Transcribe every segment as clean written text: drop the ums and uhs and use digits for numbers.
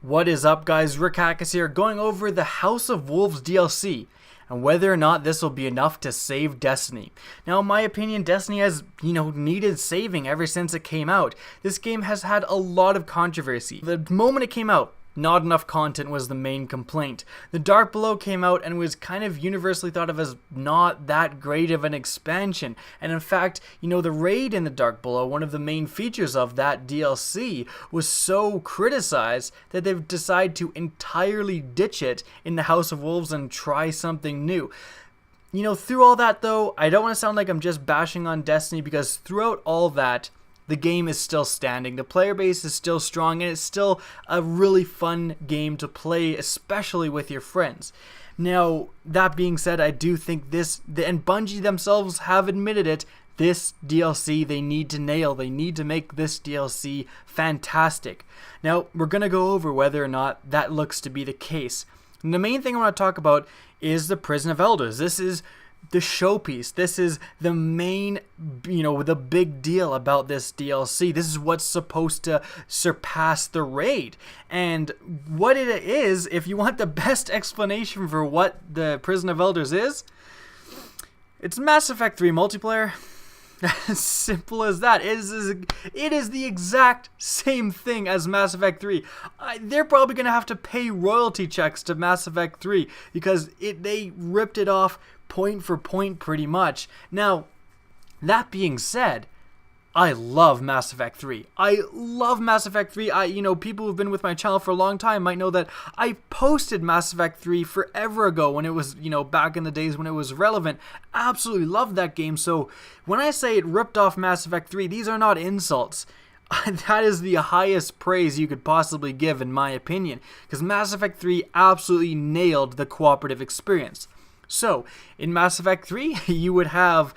What is up, guys? Rick Hackus here, going over the House of Wolves DLC and whether or not this will be enough to save Destiny. Now, in my opinion, Destiny has, needed saving ever since it came out. This game has had a lot of controversy. The moment it came out, not enough content was the main complaint. The Dark Below came out and was kind of universally thought of as not that great of an expansion. And in fact, the raid in the Dark Below, one of the main features of that DLC, was so criticized that they've decided to entirely ditch it in the House of Wolves and try something new. Through all that though, I don't want to sound like I'm just bashing on Destiny, because throughout all that, the game is still standing, the player base is still strong, and it's still a really fun game to play, especially with your friends. Now, that being said, I do think and Bungie themselves have admitted it, this DLC they need to nail. They need to make this DLC fantastic. Now, we're going to go over whether or not that looks to be the case. And the main thing I want to talk about is the Prison of Elders. This is the showpiece. This is the main, the big deal about this DLC. This is what's supposed to surpass the raid. And what it is, if you want the best explanation for what the Prison of Elders is, it's Mass Effect 3 multiplayer. As simple as that. It is the exact same thing as Mass Effect 3. They're probably going to have to pay royalty checks to Mass Effect 3 because they ripped it off point for point pretty much. Now, that being said, I love Mass Effect 3. I love Mass Effect 3. People who've been with my channel for a long time might know that I posted Mass Effect 3 forever ago when it was, back in the days when it was relevant. Absolutely loved that game. So when I say it ripped off Mass Effect 3, these are not insults. That is the highest praise you could possibly give, in my opinion, because Mass Effect 3 absolutely nailed the cooperative experience. So, in Mass Effect 3, you would have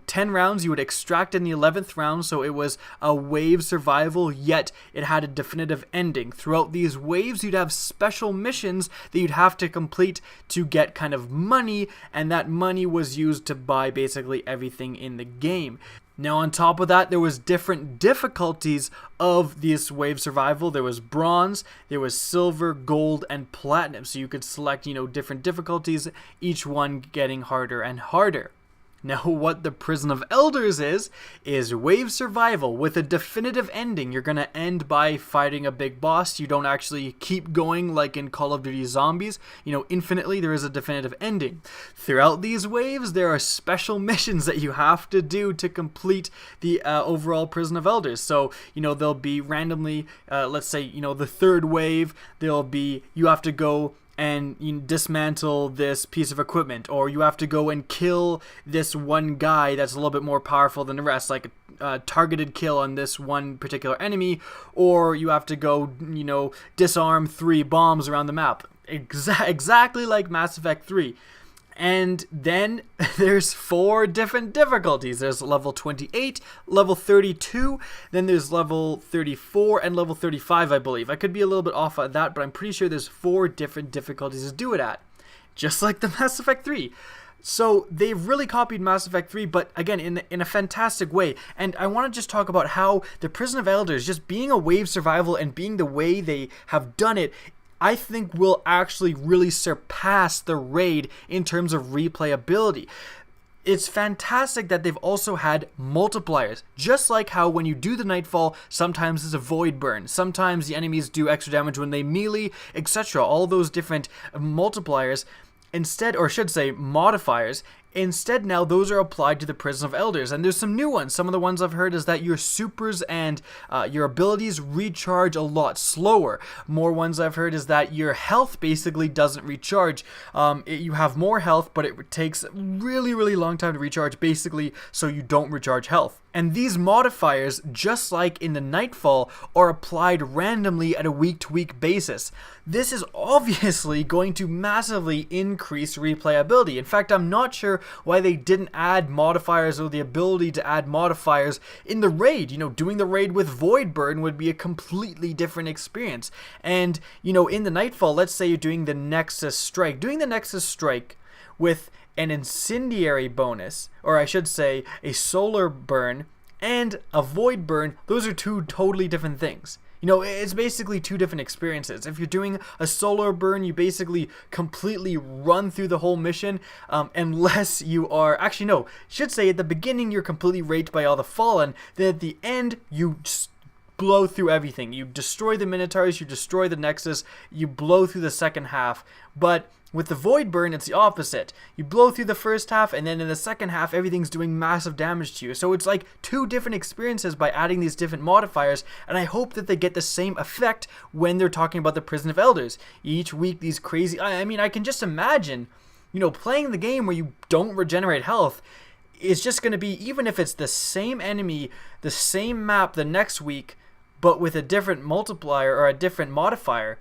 10 rounds. You would extract in the 11th round, so it was a wave survival, yet it had a definitive ending. Throughout these waves, you'd have special missions that you'd have to complete to get kind of money, and that money was used to buy basically everything in the game. Now, on top of that, there was different difficulties of this wave survival. There was bronze, there was silver, gold, and platinum. So you could select, different difficulties, each one getting harder and harder. Now, what the Prison of Elders is wave survival with a definitive ending. You're going to end by fighting a big boss. You don't actually keep going like in Call of Duty Zombies. Infinitely, there is a definitive ending. Throughout these waves, there are special missions that you have to do to complete the overall Prison of Elders. So, there'll be randomly, let's say, the third wave, you have to go and you dismantle this piece of equipment, or you have to go and kill this one guy that's a little bit more powerful than the rest, like a targeted kill on this one particular enemy, or you have to go, disarm 3 bombs around the map. Exactly like Mass Effect 3. And then there's 4 different difficulties. There's level 28, level 32, then there's level 34, and level 35, I believe. I could be a little bit off on that, but I'm pretty sure there's 4 different difficulties to do it at. Just like the Mass Effect 3. So they've really copied Mass Effect 3, but again, in a fantastic way. And I want to just talk about how the Prison of Elders, just being a wave survival and being the way they have done it, I think will actually really surpass the raid in terms of replayability. It's fantastic that they've also had multipliers, just like how when you do the Nightfall, sometimes it's a void burn, sometimes the enemies do extra damage when they melee, etc. All those different multipliers, instead, or should say modifiers, instead now those are applied to the Prison of Elders, and there's some new ones. Some of the ones I've heard is that your supers and your abilities recharge a lot slower. More ones I've heard is that your health basically doesn't recharge. You have more health, but it takes a really, really long time to recharge, basically, so you don't recharge health. And these modifiers, just like in the Nightfall, are applied randomly at a week-to-week basis. This is obviously going to massively increase replayability. In fact, I'm not sure why they didn't add modifiers or the ability to add modifiers in the raid. Doing the raid with Void Burn would be a completely different experience. And, in the Nightfall, let's say you're doing the Nexus Strike. Doing the Nexus Strike with an incendiary bonus, or I should say a solar burn and a void burn, those are 2 totally different things. It's basically two different experiences. If you're doing a solo burn, you basically completely run through the whole mission, unless you are, actually no, should say at the beginning you're completely raped by all the Fallen, then at the end you just blow through everything. You destroy the Minotaurs, you destroy the Nexus, you blow through the second half. But with the Void Burn, it's the opposite. You blow through the first half, and then in the second half, everything's doing massive damage to you. So it's like two different experiences by adding these different modifiers, and I hope that they get the same effect when they're talking about the Prison of Elders. Each week, these crazy... I mean, I can just imagine, playing the game where you don't regenerate health is just going to be, even if it's the same enemy, the same map the next week, but with a different multiplier or a different modifier,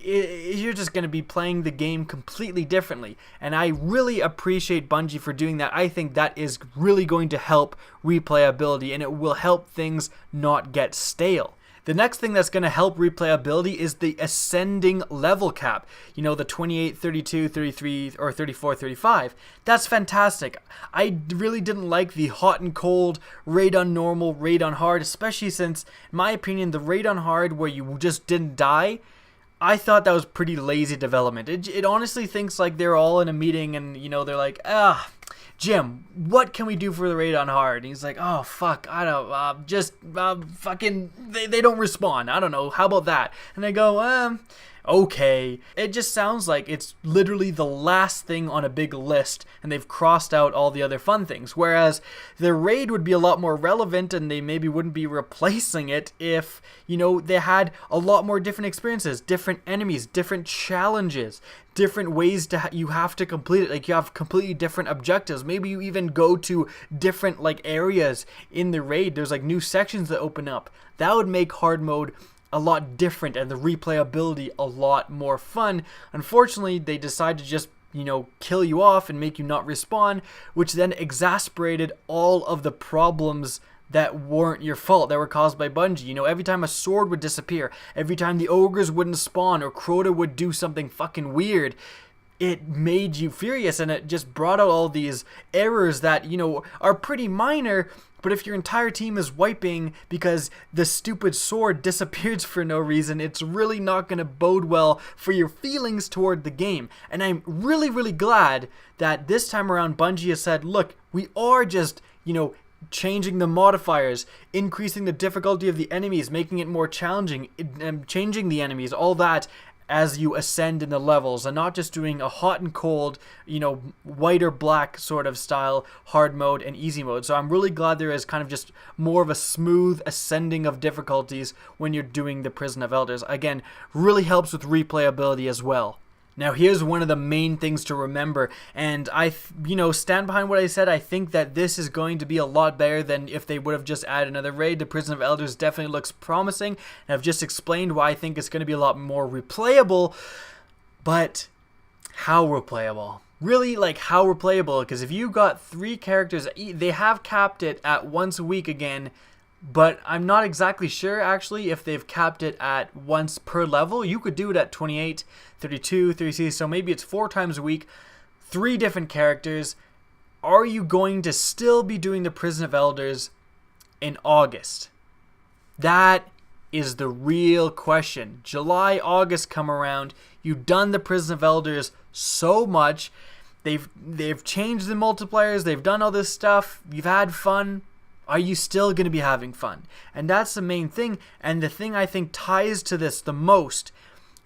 you're just going to be playing the game completely differently. And I really appreciate Bungie for doing that. I think that is really going to help replayability, and it will help things not get stale. The next thing that's going to help replayability is the ascending level cap. The 28, 32, 33, or 34, 35. That's fantastic. I really didn't like the hot and cold, raid on normal, raid on hard, especially since, in my opinion, the raid on hard where you just didn't die, I thought that was pretty lazy development. It honestly thinks like they're all in a meeting and, they're like, Jim, what can we do for the raid on hard? And he's like, oh, fuck, I don't, fucking, they don't respond. I don't know, how about that? And I go, okay. It just sounds like it's literally the last thing on a big list, and they've crossed out all the other fun things. Whereas the raid would be a lot more relevant, and they maybe wouldn't be replacing it if, they had a lot more different experiences, different enemies, different challenges, different ways you have to complete it. Like, you have completely different objectives. Maybe you even go to different areas in the raid. There's new sections that open up. That would make hard mode a lot different and the replayability a lot more fun. Unfortunately, they decided to just kill you off and make you not respawn, which then exasperated all of the problems that weren't your fault, that were caused by Bungie. Every time a sword would disappear, every time the ogres wouldn't spawn, or Crota would do something fucking weird, it made you furious, and it just brought out all these errors that, are pretty minor. But if your entire team is wiping because the stupid sword disappears for no reason, it's really not going to bode well for your feelings toward the game. And I'm really, really glad that this time around Bungie has said, look, we are just, changing the modifiers, increasing the difficulty of the enemies, making it more challenging, changing the enemies, all that as you ascend in the levels, and not just doing a hot and cold, white or black sort of style hard mode and easy mode. So I'm really glad there is kind of just more of a smooth ascending of difficulties when you're doing the Prison of Elders. Again, really helps with replayability as well. Now, here's one of the main things to remember, and I stand behind what I said. I think that this is going to be a lot better than if they would have just added another raid. The Prison of Elders definitely looks promising, and I've just explained why I think it's going to be a lot more replayable, but how replayable? Really, how replayable? Because if you got 3 characters, they have capped it at once a week again, but I'm not exactly sure, actually, if they've capped it at once per level. You could do it at 28, 32, 36, so maybe it's 4 times a week, 3 different characters. Are you going to still be doing the Prison of Elders in August? That is the real question. July, August come around, you've done the Prison of Elders so much, they've changed the multipliers, they've done all this stuff, you've had fun. Are you still going to be having fun? And that's the main thing. And the thing I think ties to this the most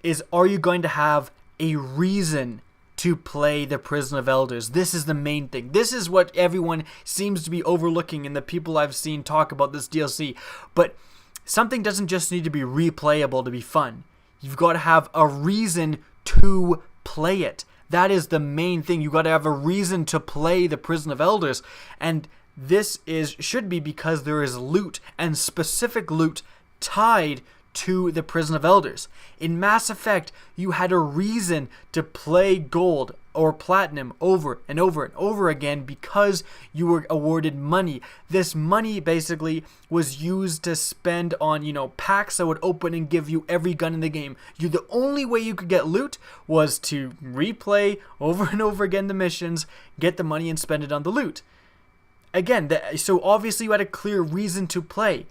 is, are you going to have a reason to play the Prison of Elders? This is the main thing. This is what everyone seems to be overlooking in the people I've seen talk about this DLC. But something doesn't just need to be replayable to be fun. You've got to have a reason to play it. That is the main thing. You've got to have a reason to play the Prison of Elders. And this should be because there is loot, and specific loot tied to the Prison of Elders. In Mass Effect, you had a reason to play gold or platinum over and over and over again because you were awarded money. This money basically was used to spend on, packs that would open and give you every gun in the game. The only way you could get loot was to replay over and over again the missions, get the money, and spend it on the loot. Again, so obviously you had a clear reason to play.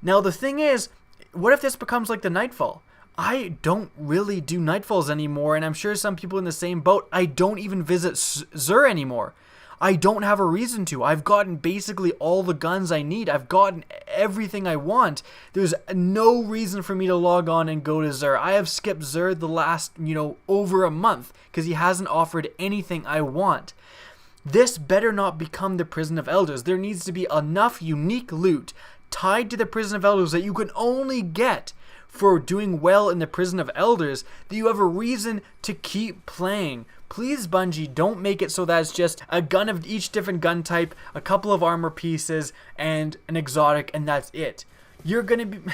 Now the thing is, what if this becomes like the Nightfall? I don't really do Nightfalls anymore, and I'm sure some people in the same boat. I don't even visit Zur anymore. I don't have a reason to. I've gotten basically all the guns I need. I've gotten everything I want. There's no reason for me to log on and go to Zur. I have skipped Zur the last, over a month because he hasn't offered anything I want. This better not become the Prison of Elders. There needs to be enough unique loot tied to the Prison of Elders that you can only get for doing well in the Prison of Elders that you have a reason to keep playing. Please, Bungie, don't make it so that it's just a gun of each different gun type, a couple of armor pieces, and an exotic, and that's it.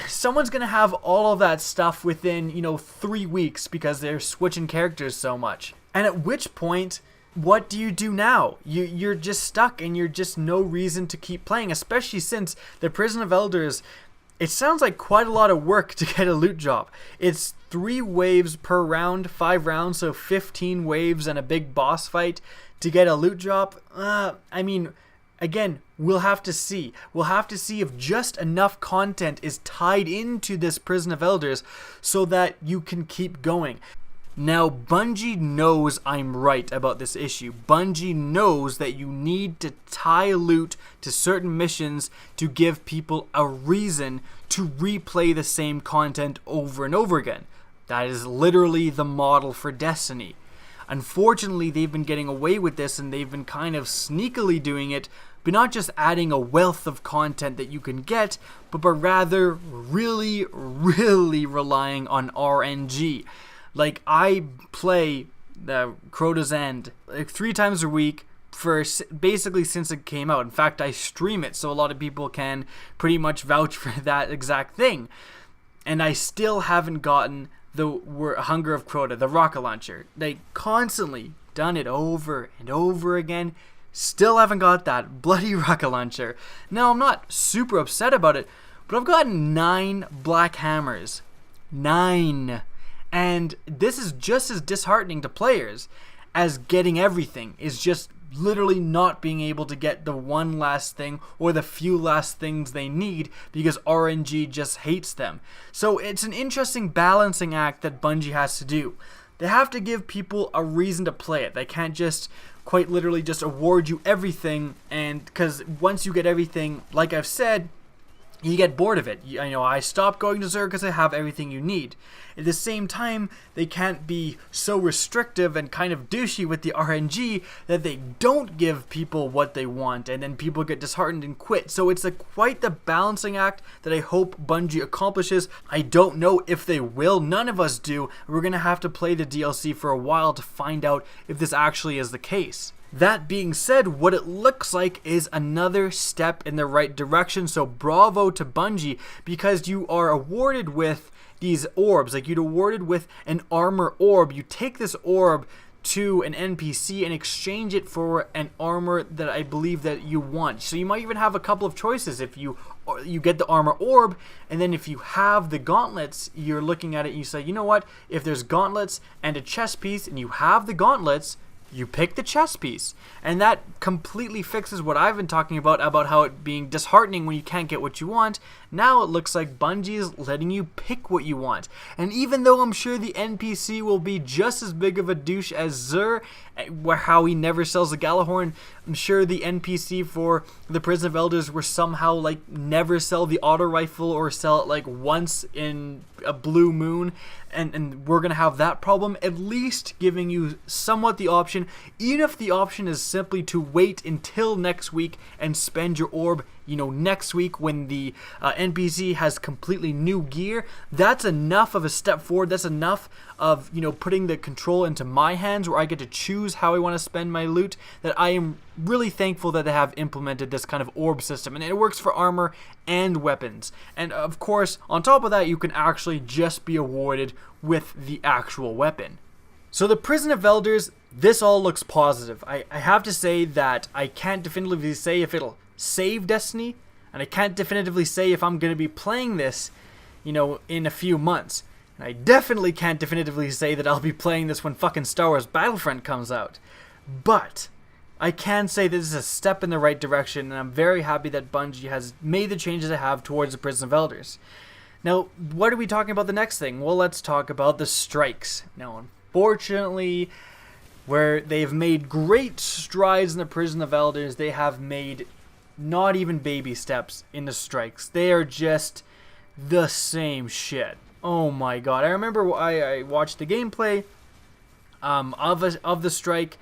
Someone's gonna have all of that stuff within, 3 weeks because they're switching characters so much. And at which point, what do you do now? You're just stuck, and you're just no reason to keep playing, especially since the Prison of Elders, it sounds like quite a lot of work to get a loot drop. It's 3 waves per round, 5 rounds, so 15 waves and a big boss fight to get a loot drop. Again, we'll have to see. We'll have to see if just enough content is tied into this Prison of Elders so that you can keep going. Now, Bungie knows I'm right about this issue. Bungie knows that you need to tie loot to certain missions to give people a reason to replay the same content over and over again. That is literally the model for Destiny. Unfortunately, they've been getting away with this, and they've been kind of sneakily doing it, but not just adding a wealth of content that you can get, but rather really, really relying on RNG. Like, I play the Crota's End 3 times a week for basically since it came out. In fact, I stream it so a lot of people can pretty much vouch for that exact thing. And I still haven't gotten the Hunger of Crota, the rocket launcher. They constantly done it over and over again. Still haven't got that bloody rocket launcher. Now, I'm not super upset about it, but I've gotten 9 black hammers. 9. And this is just as disheartening to players as getting everything, is just literally not being able to get the one last thing or the few last things they need because RNG just hates them. So it's an interesting balancing act that Bungie has to do. They have to give people a reason to play it. They can't just quite literally just award you everything, and because once you get everything, like I've said, you get bored of it. I stopped going to Zur because I have everything you need. At the same time, they can't be so restrictive and kind of douchey with the RNG that they don't give people what they want, and then people get disheartened and quit. So it's quite the balancing act that I hope Bungie accomplishes. I don't know if they will. None of us do. We're going to have to play the DLC for a while to find out if this actually is the case. That being said, what it looks like is another step in the right direction, so bravo to Bungie, because you are awarded with these orbs. Like, you're awarded with an armor orb. You take this orb to an NPC and exchange it for an armor that I believe that you want. So you might even have a couple of choices. If you get the armor orb, and then if you have the gauntlets, you're looking at it and you say, you know what, if there's gauntlets and a chest piece and you have the gauntlets, you pick the chest piece. And that completely fixes what I've been talking about how it being disheartening when you can't get what you want. Now it looks like Bungie is letting you pick what you want. And even though I'm sure the NPC will be just as big of a douche as Zur, how he never sells a Galahorn, I'm sure the NPC for the Prison of Elders will somehow never sell the auto rifle or sell it once in a blue moon. And we're going to have that problem, at least giving you somewhat the option, even if the option is simply to wait until next week and spend your orb, next week when the NPC has completely new gear. That's enough of a step forward. That's enough of, putting the control into my hands where I get to choose how I want to spend my loot, that I am really thankful that they have implemented this kind of orb system. And it works for armor and weapons. And of course, on top of that, you can actually just be awarded with the actual weapon. So the Prison of Elders, this all looks positive. I have to say that I can't definitively say if it'll save Destiny, and I can't definitively say if I'm going to be playing this, in a few months. And I definitely can't definitively say that I'll be playing this when fucking Star Wars Battlefront comes out. But I can say this is a step in the right direction, and I'm very happy that Bungie has made the changes they have towards the Prison of Elders. Now, what are we talking about the next thing? Well, let's talk about the strikes. Now, unfortunately, where they've made great strides in the Prison of Elders, they have made not even baby steps in the strikes. They are just the same shit. Oh my god. I remember I watched the gameplay of the strike,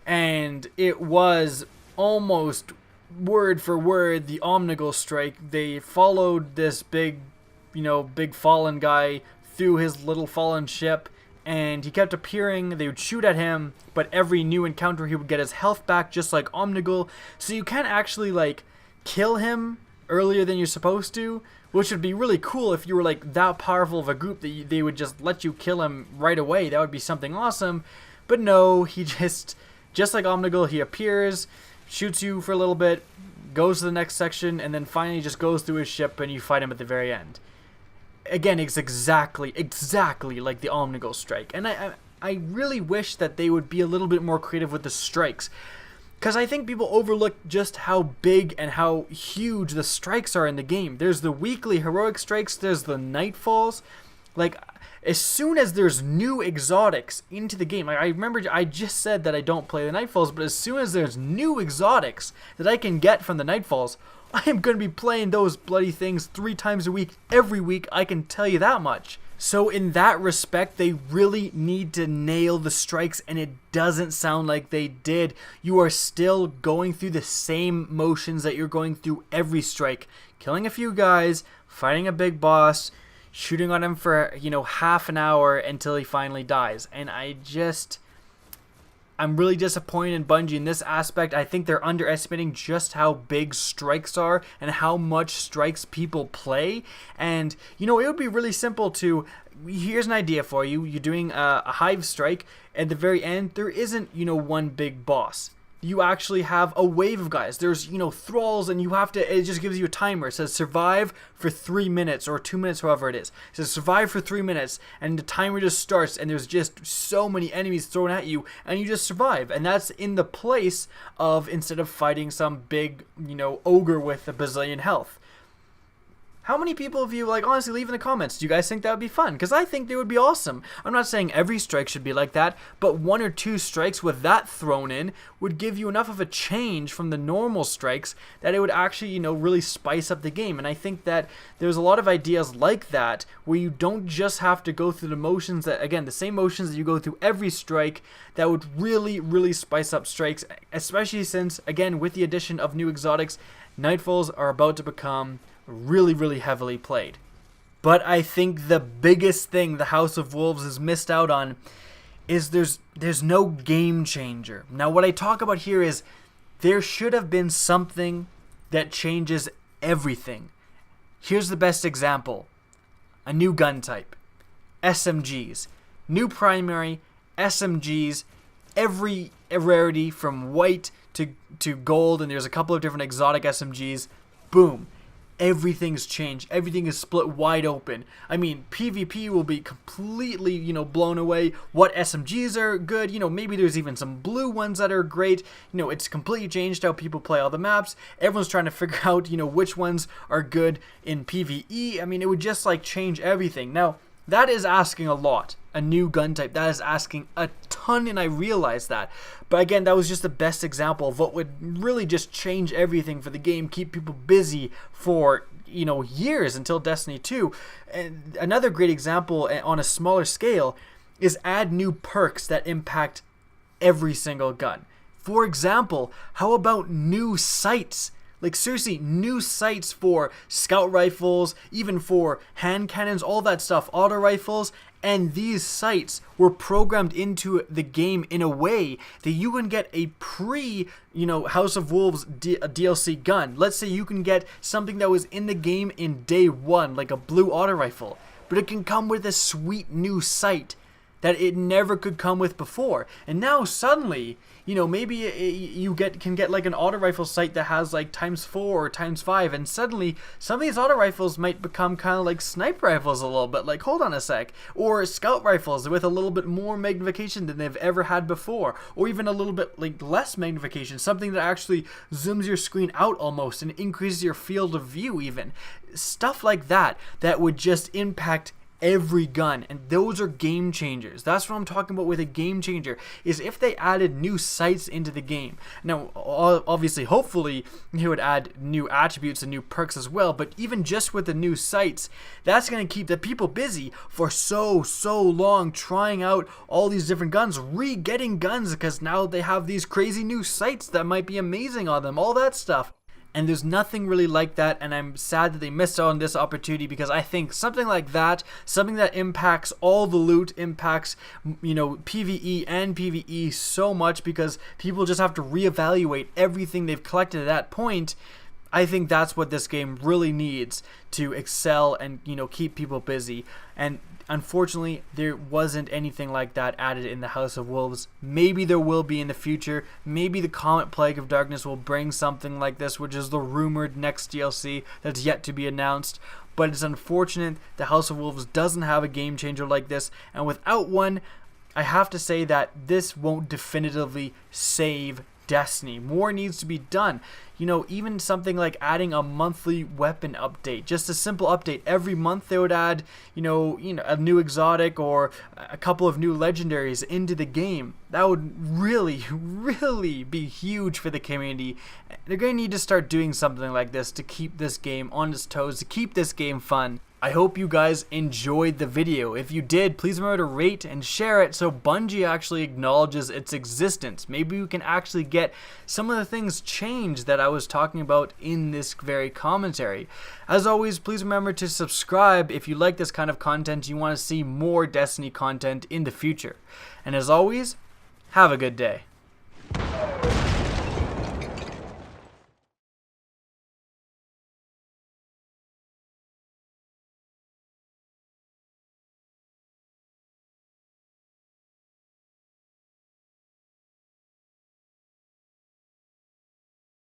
and it was almost word for word the Omnigul strike. They followed this big fallen guy through his little fallen ship, and he kept appearing. They would shoot at him, but every new encounter he would get his health back, just like Omnigul. So you can't actually like kill him earlier than you're supposed to, which would be really cool if you were like that powerful of a group that they would just let you kill him right away. That would be something awesome. But no, he just like Omnigul, he appears, shoots you for a little bit, goes to the next section, and then finally just goes through his ship and you fight him at the very end. Again, it's exactly like the Omnigul strike. And I really wish that they would be a little bit more creative with the strikes, because I think people overlook just how big and how huge the strikes are in the game. There's the weekly heroic strikes, there's the nightfalls. Like, as soon as there's new exotics into the game, like I remember I just said that I don't play the nightfalls, but as soon as there's new exotics that I can get from the nightfalls, I am going to be playing those bloody things 3 times a week, every week, I can tell you that much. So in that respect, they really need to nail the strikes, and it doesn't sound like they did. You are still going through the same motions that you're going through every strike. Killing a few guys, fighting a big boss, shooting on him for, half an hour until he finally dies. And I'm really disappointed in Bungie in this aspect. I think they're underestimating just how big strikes are and how much strikes people play. And, it would be really simple to, here's an idea for you. You're doing a hive strike. At the very end, there isn't, one big boss. You actually have a wave of guys. There's, thralls, and you have to, it just gives you a timer. It says survive for 3 minutes or 2 minutes, however it is. It says survive for 3 minutes, and the timer just starts, and there's just so many enemies thrown at you, and you just survive. And that's in the place of, instead of fighting some big, ogre with a bazillion health. How many people of you, honestly, leave in the comments, do you guys think that would be fun? Because I think they would be awesome. I'm not saying every strike should be like that, but 1 or 2 strikes with that thrown in would give you enough of a change from the normal strikes that it would actually, really spice up the game. And I think that there's a lot of ideas like that where you don't just have to go through the motions that, again, the same motions that you go through every strike, that would really, really spice up strikes, especially since, again, with the addition of new exotics, Nightfalls are about to become really, really heavily played. But I think the biggest thing the House of Wolves has missed out on is there's no game changer. Now, what I talk about here is there should have been something that changes everything. Here's the best example. A new gun type. SMGs. New primary, SMGs, every rarity from white to gold, and there's a couple of different exotic SMGs. Boom. Everything's changed. Everything is split wide open. I mean, PvP will be completely, blown away. What SMGs are good, maybe there's even some blue ones that are great. It's completely changed how people play all the maps. Everyone's trying to figure out, which ones are good in PvE. I mean, it would just change everything. Now, that is asking a lot. A new gun type, that is asking a ton, and I realize that. But again, that was just the best example of what would really just change everything for the game, keep people busy for, years until Destiny 2. And another great example on a smaller scale is add new perks that impact every single gun. For example, how about new sights? Seriously, new sights for scout rifles, even for hand cannons, all that stuff, auto rifles. And these sights were programmed into the game in a way that you can get a House of Wolves DLC gun. Let's say you can get something that was in the game in day 1, like a blue auto rifle. But it can come with a sweet new sight that it never could come with before. And now suddenly, maybe you can get like an auto rifle sight that has like ×4 or ×5, and suddenly some of these auto rifles might become kind of like sniper rifles a little bit, like hold on a sec, or scout rifles with a little bit more magnification than they've ever had before, or even a little bit like less magnification, something that actually zooms your screen out almost and increases your field of view even. Stuff like that would just impact every gun, and those are game changers. That's what I'm talking about with a game changer, is if they added new sights into the game. Now obviously, hopefully they would add new attributes and new perks as well, but even just with the new sights, that's going to keep the people busy for so long, trying out all these different guns, re-getting guns because now they have these crazy new sights that might be amazing on them, all that stuff. And there's nothing really like that, and I'm sad that they missed out on this opportunity, because I think something like that, something that impacts all the loot, impacts, PvE and PvE so much, because people just have to reevaluate everything they've collected at that point. I think that's what this game really needs to excel and, keep people busy. And unfortunately, there wasn't anything like that added in the House of Wolves. Maybe there will be in the future. Maybe the Comet Plague of Darkness will bring something like this, which is the rumored next DLC that's yet to be announced. But it's unfortunate the House of Wolves doesn't have a game changer like this, and without one, I have to say that this won't definitively save Destiny. More needs to be done. Even something like adding a monthly weapon update, just a simple update every month. They would add, a new exotic or a couple of new legendaries into the game. That would really, really be huge for the community. They're going to need to start doing something like this to keep this game on its toes, to keep this game fun. I hope you guys enjoyed the video. If you did, please remember to rate and share it so Bungie actually acknowledges its existence. Maybe we can actually get some of the things changed that I was talking about in this very commentary. As always, please remember to subscribe if you like this kind of content, you want to see more Destiny content in the future. And as always, have a good day.